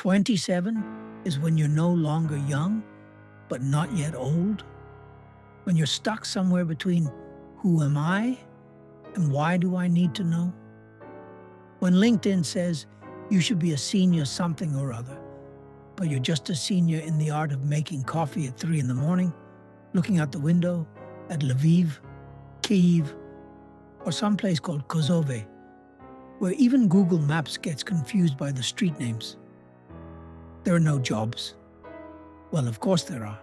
27 is when you're no longer young, but not yet old. When you're stuck somewhere between who am I and why do I need to know? When LinkedIn says you should be a senior something or other, but you're just a senior in the art of making coffee at 3 in the morning, looking out the window at Lviv, Kyiv, or someplace called Kosovo, where even Google Maps gets confused by the street names. There are no jobs. Well, of course there are.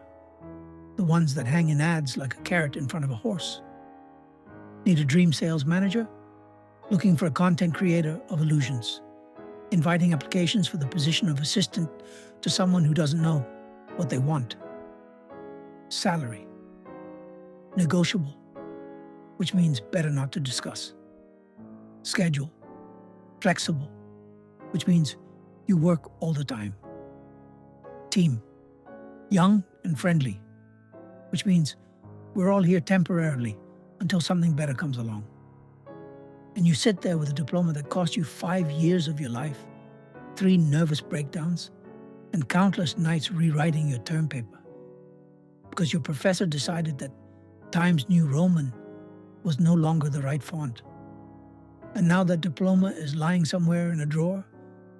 The ones that hang in ads like a carrot in front of a horse. Need a dream sales manager? Looking for a content creator of illusions. Inviting applications for the position of assistant to someone who doesn't know what they want. Salary. Negotiable, which means better not to discuss. Schedule. Flexible, which means you work all the time. Team. Young and friendly, which means we're all here temporarily until something better comes along. And you sit there with a diploma that cost you 5 years of your life, 3 nervous breakdowns, and countless nights rewriting your term paper. Because your professor decided that Times New Roman was no longer the right font. And now that diploma is lying somewhere in a drawer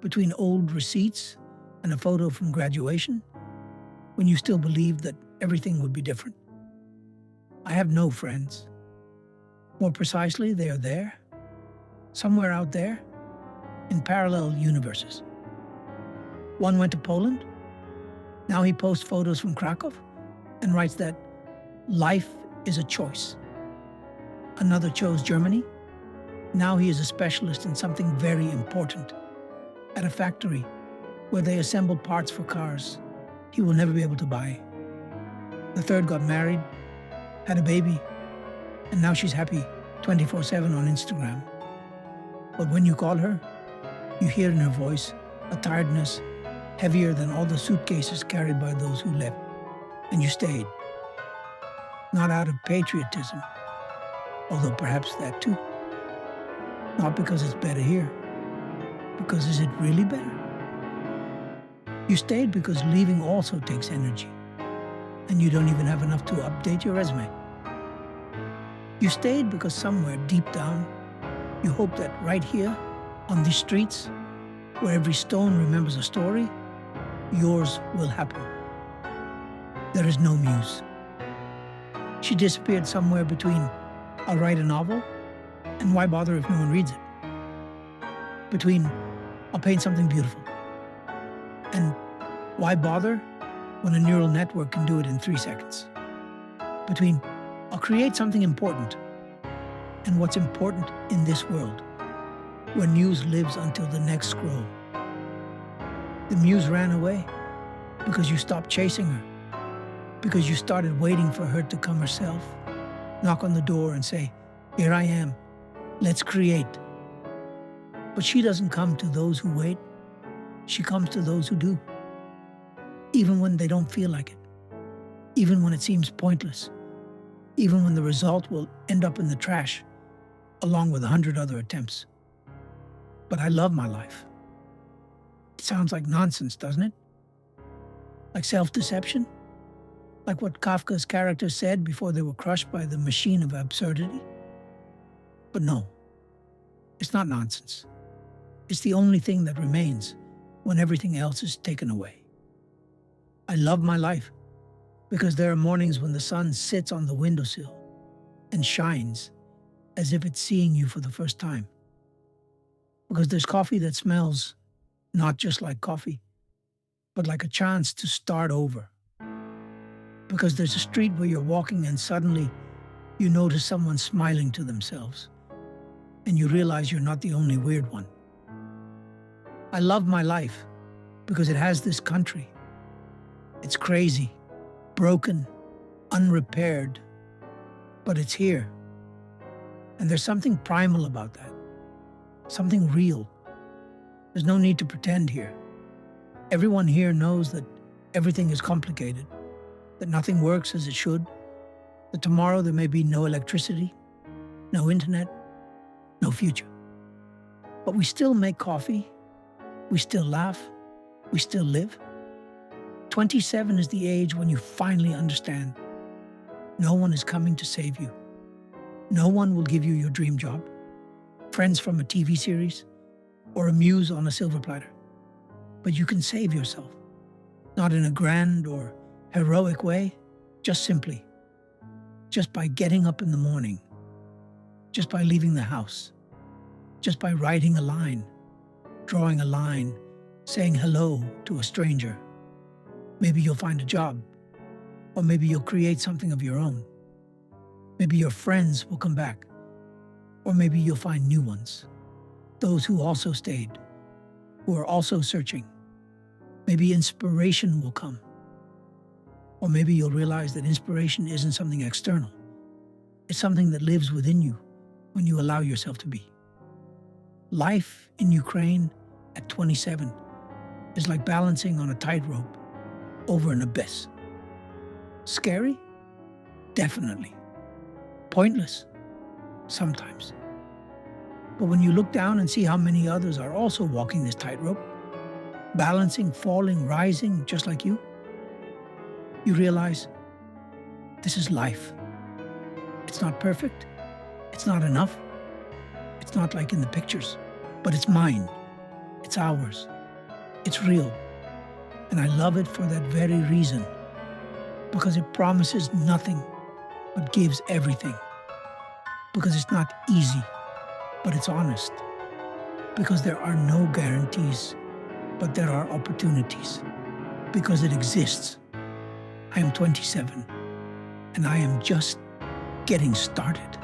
between old receipts and a photo from graduation, when you still believed that everything would be different. I have no friends. More precisely, they are there, somewhere out there, in parallel universes. One went to Poland. Now he posts photos from Krakow and writes that life is a choice. Another chose Germany. Now he is a specialist in something very important, at a factory where they assemble parts for cars he will never be able to buy. The third got married, had a baby, and now she's happy 24/7 on Instagram. But when you call her, you hear in her voice a tiredness heavier than all the suitcases carried by those who left. And you stayed. Not out of patriotism, although perhaps that too. Not because it's better here, because is it really better? You stayed because leaving also takes energy, and you don't even have enough to update your resume. You stayed because somewhere deep down, you hope that right here, on these streets, where every stone remembers a story, yours will happen. There is no muse. She disappeared somewhere between I'll write a novel and why bother if no one reads it? Between I'll paint something beautiful and why bother when a neural network can do it in 3 seconds? Between I'll create something important and what's important in this world, where news lives until the next scroll. The muse ran away because you stopped chasing her, because you started waiting for her to come herself, knock on the door and say, "Here I am, let's create." But she doesn't come to those who wait. She comes to those who do. Even when they don't feel like it. Even when it seems pointless. Even when the result will end up in the trash, along with 100 other attempts. But I love my life. It sounds like nonsense, doesn't it? Like self-deception? Like what Kafka's characters said before they were crushed by the machine of absurdity? But no, it's not nonsense. It's the only thing that remains when everything else is taken away. I love my life because there are mornings when the sun sits on the windowsill and shines as if it's seeing you for the first time. Because there's coffee that smells not just like coffee, but like a chance to start over. Because there's a street where you're walking and suddenly you notice someone smiling to themselves and you realize you're not the only weird one. I love my life because it has this country. It's crazy, broken, unrepaired, but it's here. And there's something primal about that, something real. There's no need to pretend here. Everyone here knows that everything is complicated, that nothing works as it should, that tomorrow there may be no electricity, no internet, no future. But we still make coffee, we still laugh, we still live? 27 is the age when you finally understand no one is coming to save you. No one will give you your dream job, friends from a TV series, or a muse on a silver platter. But you can save yourself, not in a grand or heroic way, just simply, just by getting up in the morning, just by leaving the house, just by writing a line, drawing a line, saying hello to a stranger. Maybe you'll find a job, or maybe you'll create something of your own. Maybe your friends will come back, or maybe you'll find new ones, those who also stayed, who are also searching. Maybe inspiration will come, or maybe you'll realize that inspiration isn't something external. It's something that lives within you when you allow yourself to be. Life in Ukraine at 27 is like balancing on a tightrope over an abyss. Scary? Definitely. Pointless? Sometimes. But when you look down and see how many others are also walking this tightrope, balancing, falling, rising, just like you realize this is life. It's not perfect. It's not enough. It's not like in the pictures, but it's mine. It's ours. It's real. And I love it for that very reason, because it promises nothing but gives everything. Because it's not easy, but it's honest. Because there are no guarantees, but there are opportunities. Because it exists. I am 27, and I am just getting started.